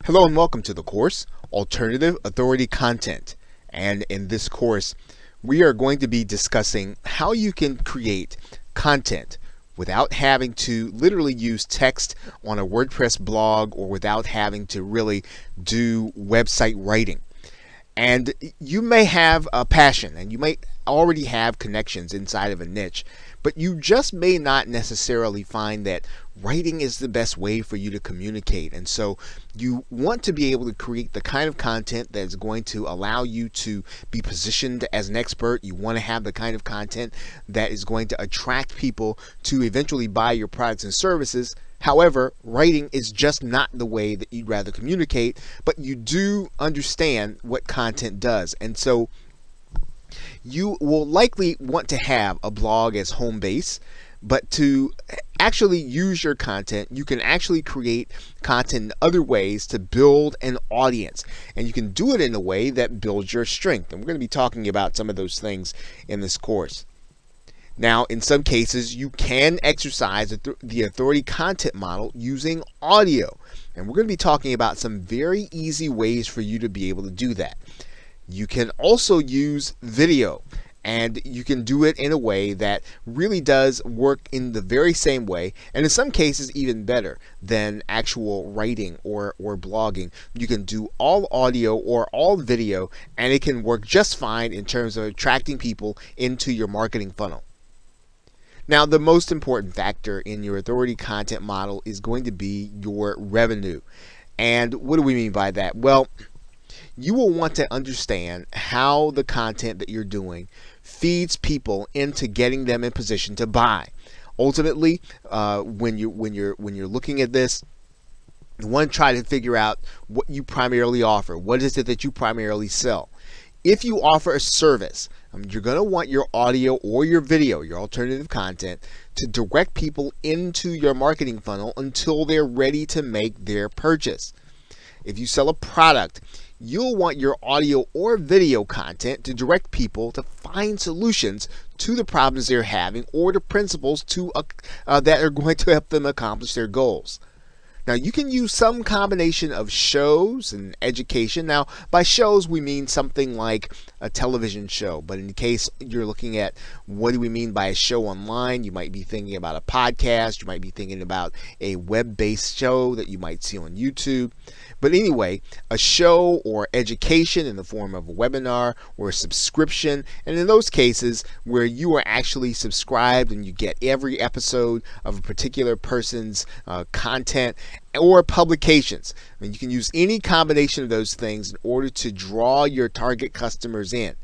Hello and welcome to the course, Alternative Authority Content. And in this course, we are going to be discussing how you can create content without having to literally use text on a WordPress blog or without having to really do website writing. And you may have a passion and you may already have connections inside of a niche, but you just may not necessarily find that writing is the best way for you to communicate. And so you want to be able to create the kind of content that is going to allow you to be positioned as an expert. You want to have the kind of content that is going to attract people to eventually buy your products and services. However, writing is just not the way that you'd rather communicate, but you do understand what content does. And so you will likely want to have a blog as home base, but to actually use your content, you can actually create content in other ways to build an audience. And you can do it in a way that builds your strength. And we're going to be talking about some of those things in this course. Now, in some cases, you can exercise the authority content model using audio. And we're going to be talking about some very easy ways for you to be able to do that. You can also use video, and you can do it in a way that really does work in the very same way, and in some cases even better than actual writing or blogging. You can do all audio or all video, and it can work just fine in terms of attracting people into your marketing funnel. Now, the most important factor in your authority content model is going to be your revenue. And what do we mean by that? Well, you will want to understand how the content that you're doing feeds people into getting them in position to buy. Ultimately, when you're looking at this, you want to try to figure out what you primarily offer. What is it that you primarily sell? If you offer a service, you're going to want your audio or your video, your alternative content, to direct people into your marketing funnel until they're ready to make their purchase. If you sell a product, you'll want your audio or video content to direct people to find solutions to the problems they're having or the principles that are going to help them accomplish their goals. Now, you can use some combination of shows and education. Now, by shows, we mean something like a television show. But in case you're looking at what do we mean by a show online, you might be thinking about a podcast. You might be thinking about a web-based show that you might see on YouTube. But anyway, a show or education in the form of a webinar or a subscription. And in those cases where you are actually subscribed and you get every episode of a particular person's content, or publications. I mean, you can use any combination of those things in order to draw your target customers in.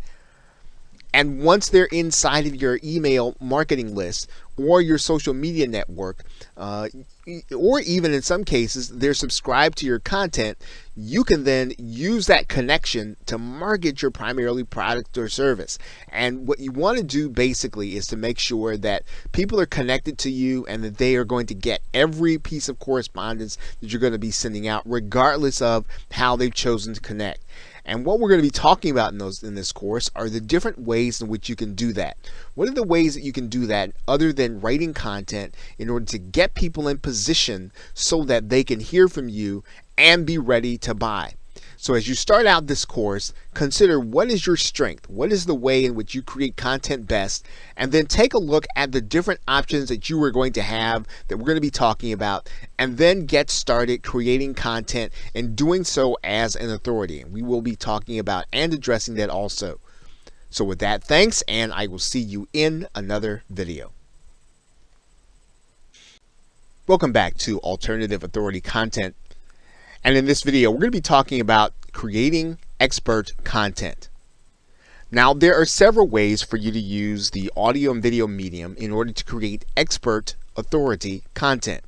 And once they're inside of your email marketing list or your social media network, or even in some cases they're subscribed to your content, you can then use that connection to market your primarily product or service. And what you want to do basically is to make sure that people are connected to you and that they are going to get every piece of correspondence that you're going to be sending out, regardless of how they've chosen to connect. And what we're going to be talking about in this course are the different ways in which you can do that. What are the ways that you can do that other than writing content in order to get people in position so that they can hear from you and be ready to buy? So as you start out this course, consider what is your strength, what is the way in which you create content best, and then take a look at the different options that you are going to have that we're going to be talking about, and then get started creating content and doing so as an authority. And we will be talking about and addressing that also. So with that, thanks, and I will see you in another video. Welcome back to Alternative Authority Content. And in this video, we're going to be talking about creating expert content. Now, there are several ways for you to use the audio and video medium in order to create expert authority content.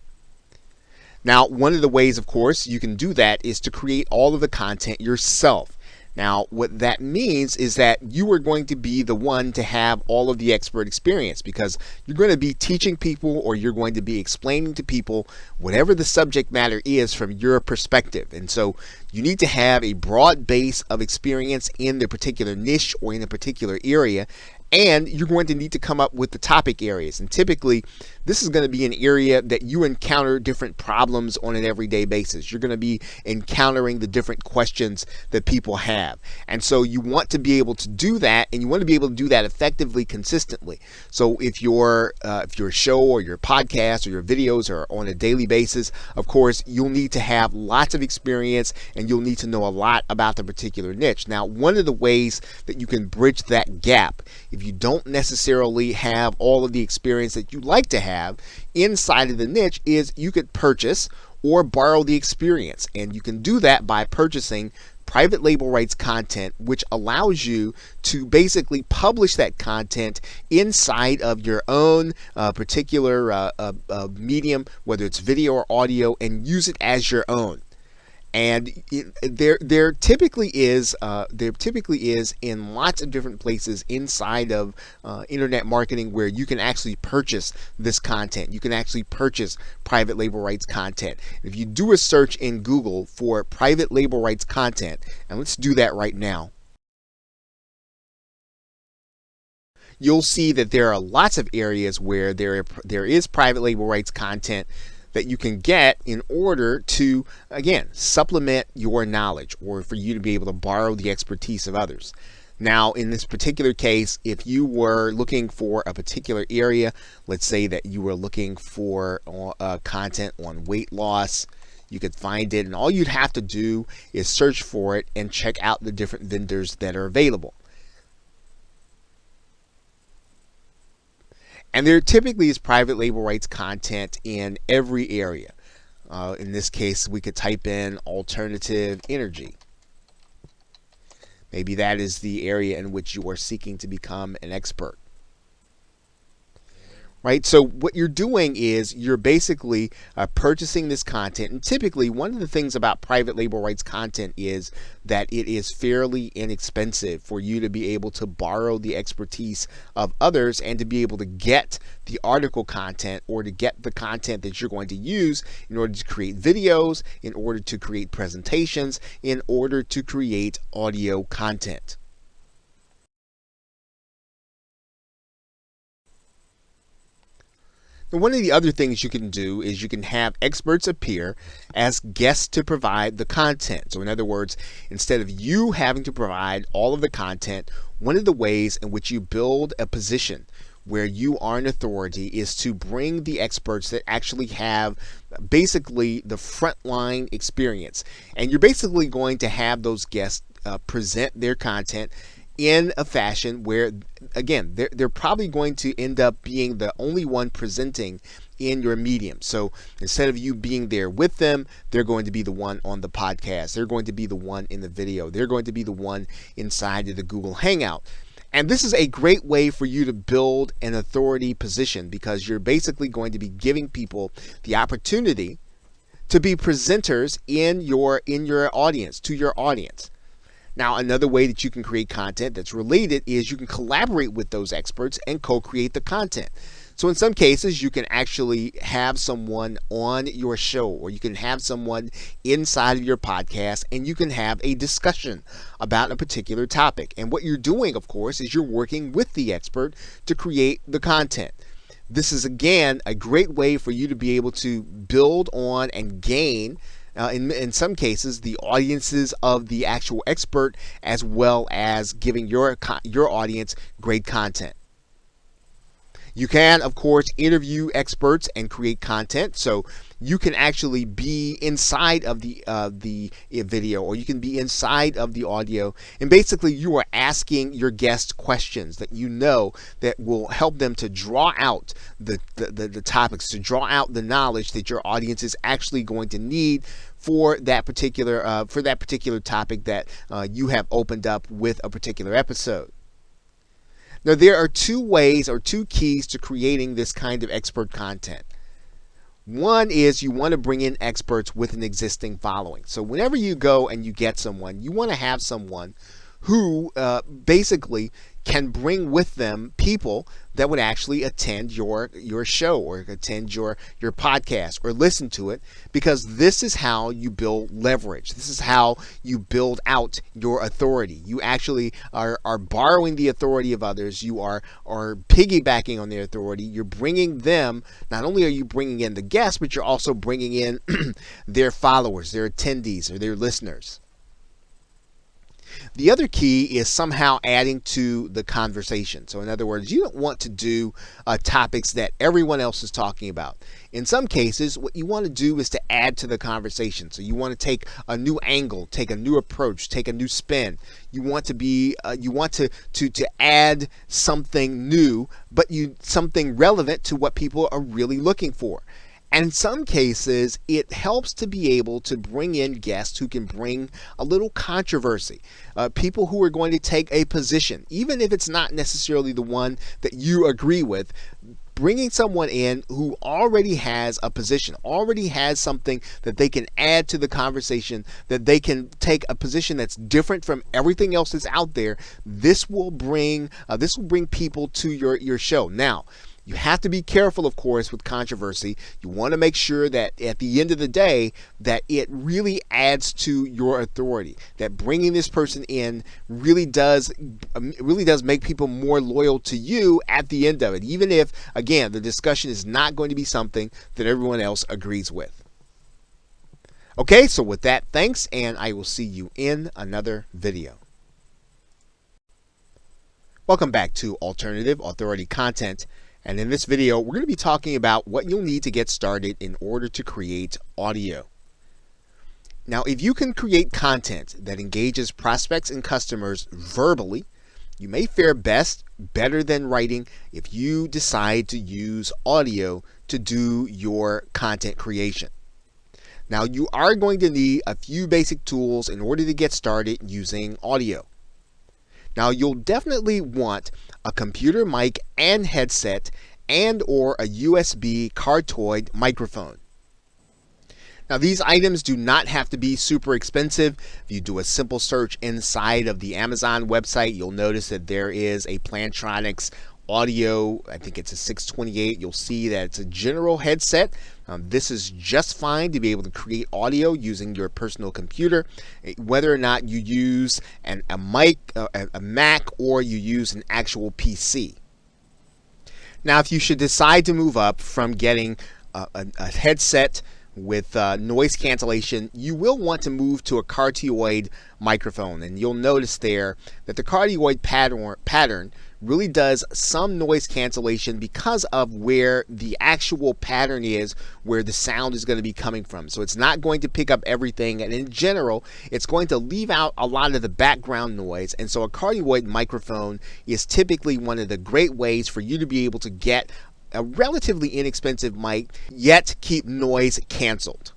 Now, one of the ways, of course, you can do that is to create all of the content yourself. Now, what that means is that you are going to be the one to have all of the expert experience, because you're going to be teaching people or you're going to be explaining to people whatever the subject matter is from your perspective. And so you need to have a broad base of experience in the particular niche or in a particular area, and you're going to need to come up with the topic areas. And typically this is going to be an area that you encounter different problems on an everyday basis. You're going to be encountering the different questions that people have. And so you want to be able to do that, and you want to be able to do that effectively, consistently. So if your show or your podcast or your videos are on a daily basis, of course, you'll need to have lots of experience and you'll need to know a lot about the particular niche. Now, one of the ways that you can bridge that gap, if you don't necessarily have all of the experience that you like to have inside of the niche, is you could purchase or borrow the experience. And you can do that by purchasing private label rights content, which allows you to basically publish that content inside of your own particular medium, whether it's video or audio, and use it as your own. And there typically is in lots of different places inside of internet marketing where you can actually purchase this content. You can actually purchase private label rights content. If you do a search in Google for private label rights content, and let's do that right now, you'll see that there are lots of areas where there is private label rights content that you can get in order to, again, supplement your knowledge, or for you to be able to borrow the expertise of others. Now, in this particular case, if you were looking for a particular area, let's say that you were looking for content on weight loss, you could find it, and all you'd have to do is search for it and check out the different vendors that are available. And there typically is private label rights content in every area. In this case, we could type in alternative energy. Maybe that is the area in which you are seeking to become an expert. Right? So what you're doing is you're basically purchasing this content. And typically, one of the things about private label rights content is that it is fairly inexpensive for you to be able to borrow the expertise of others and to be able to get the article content, or to get the content that you're going to use in order to create videos, in order to create presentations, in order to create audio content. And one of the other things you can do is you can have experts appear as guests to provide the content. So in other words, instead of you having to provide all of the content, one of the ways in which you build a position where you are an authority is to bring the experts that actually have basically the frontline experience. And you're basically going to have those guests present their content in a fashion where, again, they're probably going to end up being the only one presenting in your medium. So instead of you being there with them, they're going to be the one on the podcast. They're going to be the one in the video. They're going to be the one inside of the Google Hangout. And this is a great way for you to build an authority position, because you're basically going to be giving people the opportunity to be presenters in your audience, to your audience. Now, another way that you can create content that's related is you can collaborate with those experts and co-create the content. So in some cases, you can actually have someone on your show, or you can have someone inside of your podcast, and you can have a discussion about a particular topic. And what you're doing, of course, is you're working with the expert to create the content. This is, again, a great way for you to be able to build on and gain in some cases, the audiences of the actual expert, as well as giving your audience great content. You can, of course, interview experts and create content. So you can actually be inside of the video, or you can be inside of the audio, and basically you are asking your guests questions that you know that will help them to draw out the topics, to draw out the knowledge that your audience is actually going to need for that particular topic that you have opened up with a particular episode. Now, there are two ways or two keys to creating this kind of expert content. One is you want to bring in experts with an existing following. So whenever you go and you get someone, you want to have someone who basically can bring with them people that would actually attend your show or attend your podcast or listen to it, because this is how you build leverage. This is how you build out your authority. You actually are borrowing the authority of others. You are piggybacking on their authority. You're bringing them, not only are you bringing in the guests, but you're also bringing in their followers, their attendees, or their listeners. The other key is somehow adding to the conversation. So in other words, you don't want to do topics that everyone else is talking about. In some cases, what you want to do is to add to the conversation. So you want to take a new angle, take a new approach, take a new spin. You want to be, to add something new, but something relevant to what people are really looking for. And in some cases, it helps to be able to bring in guests who can bring a little controversy, people who are going to take a position, even if it's not necessarily the one that you agree with. Bringing someone in who already has a position, already has something that they can add to the conversation, that they can take a position that's different from everything else that's out there. This will bring people to your show. Now, you have to be careful, of course, with controversy. You want to make sure that at the end of the day, that it really adds to your authority, that bringing this person in really does make people more loyal to you at the end of it, even if, again, the discussion is not going to be something that everyone else agrees with. Okay, so with that, thanks, and I will see you in another video. Welcome back to Alternative Authority Content. And in this video, we're going to be talking about what you'll need to get started in order to create audio. Now, if you can create content that engages prospects and customers verbally, you may fare better than writing if you decide to use audio to do your content creation. Now, you are going to need a few basic tools in order to get started using audio. Now, you'll definitely want a computer mic and headset and or a USB cardioid microphone. Now, these items do not have to be super expensive. If you do a simple search inside of the Amazon website, you'll notice that there is a Plantronics audio, I think it's a 628. You'll see that it's a general headset. This is just fine to be able to create audio using your personal computer, whether or not you use a mic, a Mac, or you use an actual PC. Now, if you should decide to move up from getting a headset with noise cancellation, you will want to move to a cardioid microphone, and you'll notice there that the cardioid pattern really does some noise cancellation because of where the actual pattern is, where the sound is going to be coming from. So it's not going to pick up everything, and in general, it's going to leave out a lot of the background noise. And so a cardioid microphone is typically one of the great ways for you to be able to get a relatively inexpensive mic, yet keep noise canceled.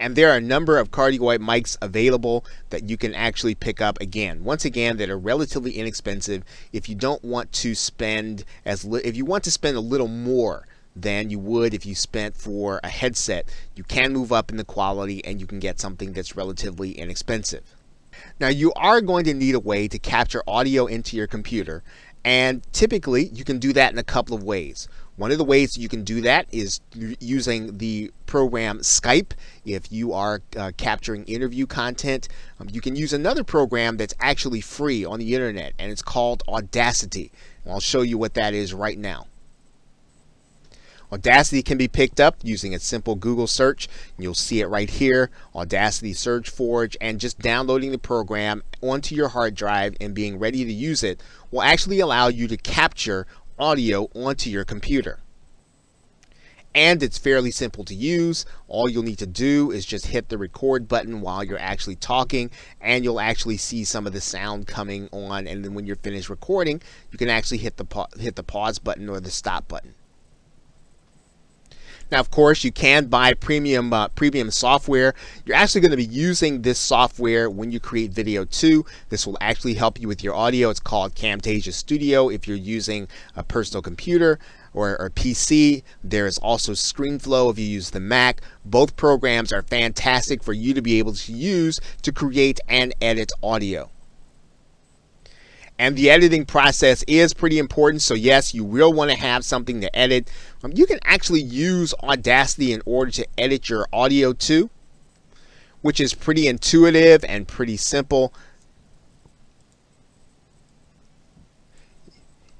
And there are a number of cardioid mics available that you can actually pick up, once again, that are relatively inexpensive. If you don't want to spend if you want to spend a little more than you would if you spent for a headset, you can move up in the quality and you can get something that's relatively inexpensive. Now, you are going to need a way to capture audio into your computer, and typically you can do that in a couple of ways. One of the ways you can do that is using the program Skype. If you are capturing interview content, you can use another program that's actually free on the internet, and it's called Audacity. And I'll show you what that is right now. Audacity can be picked up using a simple Google search. You'll see it right here, Audacity SurgeForge, and just downloading the program onto your hard drive and being ready to use it will actually allow you to capture audio onto your computer. And it's fairly simple to use. All you'll need to do is just hit the record button while you're actually talking, and you'll actually see some of the sound coming on, and then when you're finished recording, you can actually hit the pause button or the stop button. Now, of course, you can buy premium software. You're actually going to be using this software when you create video too. This will actually help you with your audio. It's called Camtasia Studio if you're using a personal computer or a PC. There is also ScreenFlow if you use the Mac. Both programs are fantastic for you to be able to use to create and edit audio. And the editing process is pretty important. So yes, you will want to have something to edit. You can actually use Audacity in order to edit your audio too, which is pretty intuitive and pretty simple.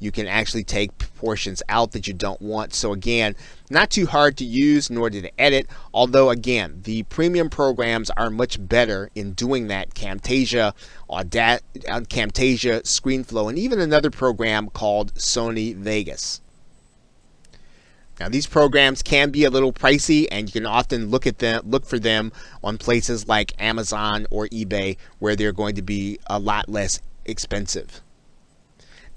You can actually take portions out that you don't want. So again, not too hard to use nor to edit, although again, the premium programs are much better in doing that. Camtasia, Camtasia, ScreenFlow, and even another program called Sony Vegas. Now these programs can be a little pricey, and you can often look for them on places like Amazon or eBay, where they're going to be a lot less expensive.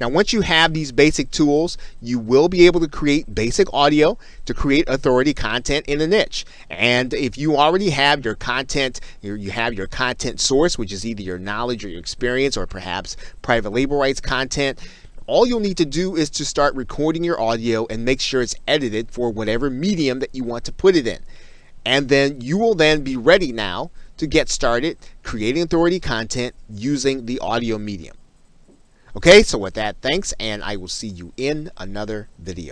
Now, once you have these basic tools, you will be able to create basic audio to create authority content in a niche. And if you already have your content, you have your content source, which is either your knowledge or your experience or perhaps private label rights content, all you'll need to do is to start recording your audio and make sure it's edited for whatever medium that you want to put it in. And then you will then be ready now to get started creating authority content using the audio medium. Okay, so with that, thanks, and I will see you in another video.